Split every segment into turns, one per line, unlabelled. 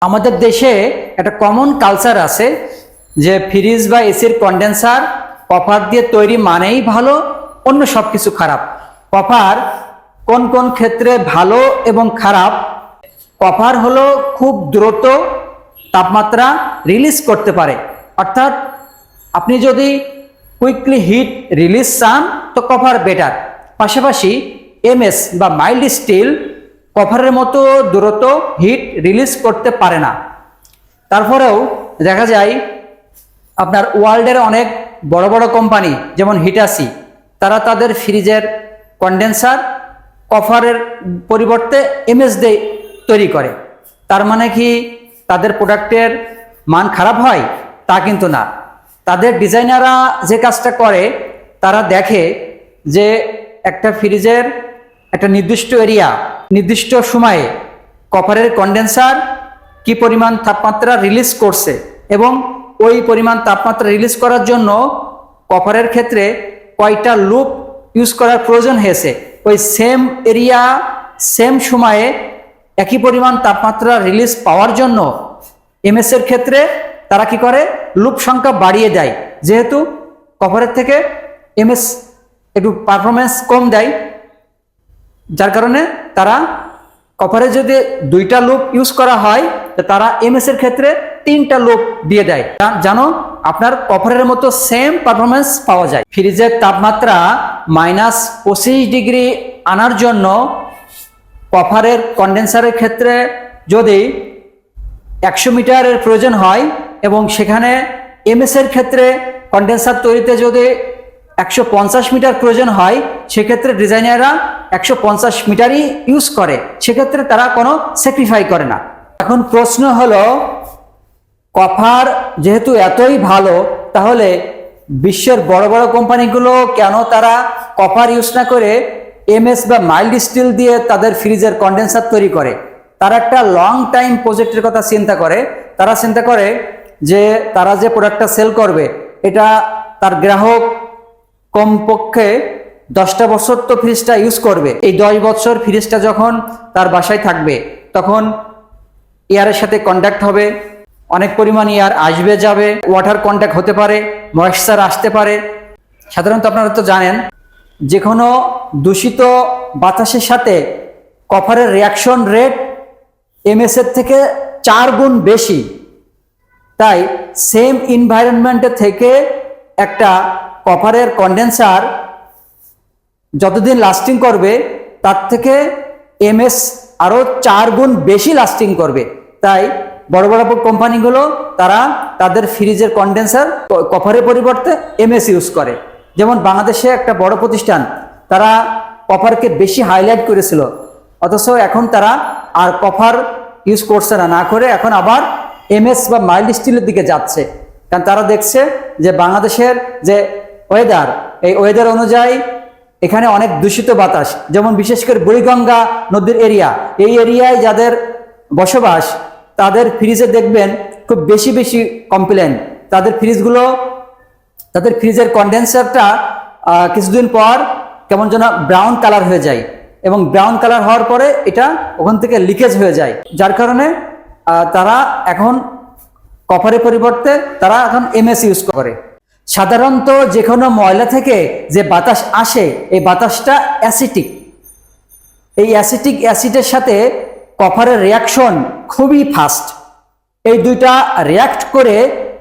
আমাদের দেশে একটা কমন কালচার আছে যে ফ্রিজ বা এসির কন্ডেন্সার কপার দিয়ে তৈরি মানেই ভালো, অন্য সবকিছু খারাপ। কপার কোন কোন ক্ষেত্রে ভালো এবং খারাপ? কপার হলো খুব দ্রুত তাপমাত্রা রিলিজ করতে পারে, অর্থাৎ আপনি যদি কুইকলি হিট রিলিজ চান তো কপার বেটার। পাশাপাশি এমএস বা মাইল্ড স্টিল কপারের মতো দ্রুত হিট রিলিজ করতে পারে না। তারপরেও দেখা যায় আপনার ওয়ার্ল্ডের অনেক বড় বড় কোম্পানি যেমন হিটাচি, তারা তাদের ফ্রিজের কন্ডেন্সার কপারের পরিবর্তে এমএস দিয়ে তৈরি করে। তার মানে কি তাদের প্রোডাক্টের মান খারাপ হয়? তা কিন্তু না। তাদের ডিজাইনাররা যে কাজটা করে, তারা দেখে যে একটা ফ্রিজের একটা নির্দিষ্ট এরিয়া নির্দিষ্ট সময়ে কপারের কন্ডেন্সার কি পরিমাণ তাপমাত্রা রিলিজ করছে এবং ওই পরিমাণ তাপমাত্রা রিলিজ করার জন্য কপারের ক্ষেত্রে কয়টা লুপ ইউজ করার প্রয়োজন হয়েছে, ওই সেম এরিয়া সেম সময়ে একই পরিমাণ তাপমাত্রা রিলিজ পাওয়ার জন্য এমএস এর ক্ষেত্রে তারা কি করে, লুপ সংখ্যা বাড়িয়ে দেয়। যেহেতু কপারের থেকে এমএস একটু পারফরমেন্স কম দেয়, যার কারণে তারা কপারে যদি 2টা লুপ ইউজ করা হয় তারা এমএস এর ক্ষেত্রে 3টা লুপ দিয়ে দেয়, জানো আপনার কপারের মতো সেম পারফরমেন্স পাওয়া যায়। ফ্রিজের তাপমাত্রা -25 ডিগ্রি আনার জন্য কপারের কন্ডেন্সারের ক্ষেত্রে যদি 100 মিটারের প্রয়োজন হয় এবং সেখানে এমএস এর ক্ষেত্রে কন্ডেন্সার তৈরিতে যদি 150 মিটার প্রয়োজন হয়, সেক্ষেত্রে ডিজাইনাররা 150 মিটারই ইউজ করে, সেক্ষেত্রে তারা কোনো স্যাক্রিফাই করে না। এখন প্রশ্ন হলো, কপার যেহেতু এতই ভালো, তাহলে বিশ্বের বড় বড় কোম্পানিগুলো কেন তারা কপার ইউজ না করে এমএস বা মাইল্ড স্টিল দিয়ে তাদের ফ্রিজের কন্ডেন্সার তৈরি করে? তারা একটা লং টাইম প্রজেক্টের কথা চিন্তা করে। তারা চিন্তা করে যে তারা যে প্রোডাক্টটা সেল করবে এটা তার গ্রাহক কমপক্ষে 10টা বছর তো ফ্রিজটা ইউজ করবে। এই 10 বছর ফ্রিজটা যখন তার বাসায় থাকবে তখন এয়ারের সাথে কন্ট্যাক্ট হবে, অনেক পরিমাণ এয়ার আসবে যাবে, ওয়াটার কন্ট্যাক্ট হতে পারে, ময়েশ্চার আসতে পারে। সাধারণত আপনারা তো জানেন যে কোনো দূষিত বাতাসের সাথে কপারের রিয়াকশন রেট এমএস এর থেকে 4 গুণ বেশি। তাই সেম এনভায়রনমেন্টে থেকে একটা কপারের কন্ডেন্সার যতদিন লাস্টিং করবে তার থেকে এমএস আরো 4 গুণ বেশি লাস্টিং করবে। তাই বড় বড় কোম্পানিগুলো তারা তাদের ফ্রিজের কন্ডেন্সার কপারের পরিবর্তে এমএস ইউজ করে। যেমন বাংলাদেশে একটা বড় প্রতিষ্ঠান, তারা কপারকে বেশি হাইলাইট করেছিল, অথচ এখন তারা আর কপার ইউজ করছে না, না করে এখন আবার এমএস বা মাইল্ড স্টিলের দিকে যাচ্ছে। কারণ তারা দেখছে যে বাংলাদেশের যে ওয়েদার, এই ওয়েদার অনুযায়ী এখানে অনেক দূষিত বাতাস, যেমন বিশেষ করে বুড়িগঙ্গা নদীর এরিয়া, এই এরিয়ায় যাদের বসবাস তাদের ফ্রিজে দেখবেন খুব বেশি বেশি কমপ্লেন। তাদের ফ্রিজের কন্ডেন্সারটা কিছুদিন পর কেমন যেন ব্রাউন কালার হয়ে যায় এবং ব্রাউন কালার হওয়ার পরে এটা ওখান থেকে লিকেজ হয়ে যায়, যার কারণে তারা এখন কপারের পরিবর্তে তারা এখন এমএস ইউজ করে। সাধারণত যে কোনো ময়লা থেকে যে বাতাস আসে এই বাতাসটা অ্যাসিটিক। এই অ্যাসিটিক অ্যাসিডের সাথে কপারের রিয়াকশন খুবই ফাস্ট। এই দুইটা রিয়াক্ট করে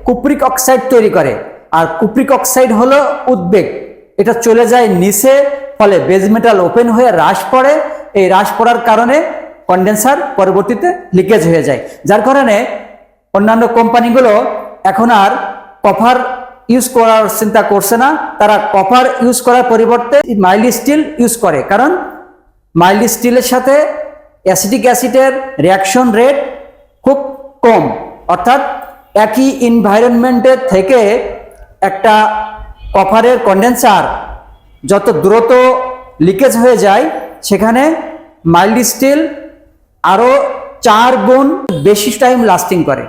কুপ্রিক অক্সাইড তৈরি করে, আর কুপ্রিক অক্সাইড হলো উদ্বেগ। এটা চলে যায় নিচে, ফলে বেজ মেটাল ওপেন হয়ে হ্রাস পড়ে। এই হ্রাস পড়ার কারণে কন্ডেন্সার পরবর্তীতে লিকেজ হয়ে যায়, যার কারণে অন্যান্য কোম্পানিগুলো এখন আর কপার ইউজ করার চিন্তা করছে না। তারা কপার ইউজ করার পরিবর্তে মাইল্ড স্টিল ইউজ করে, কারণ মাইল্ড স্টিলের সাথে অ্যাসিটিক অ্যাসিডের রিয়াকশন রেট খুব কম। অর্থাৎ একই এনভায়রনমেন্টের থেকে একটা কপারের কন্ডেন্সার যত দ্রুত লিকেজ হয়ে যায়, সেখানে মাইল্ড স্টিল আরো 4 গুণ বেশি টাইম লাস্টিং করে।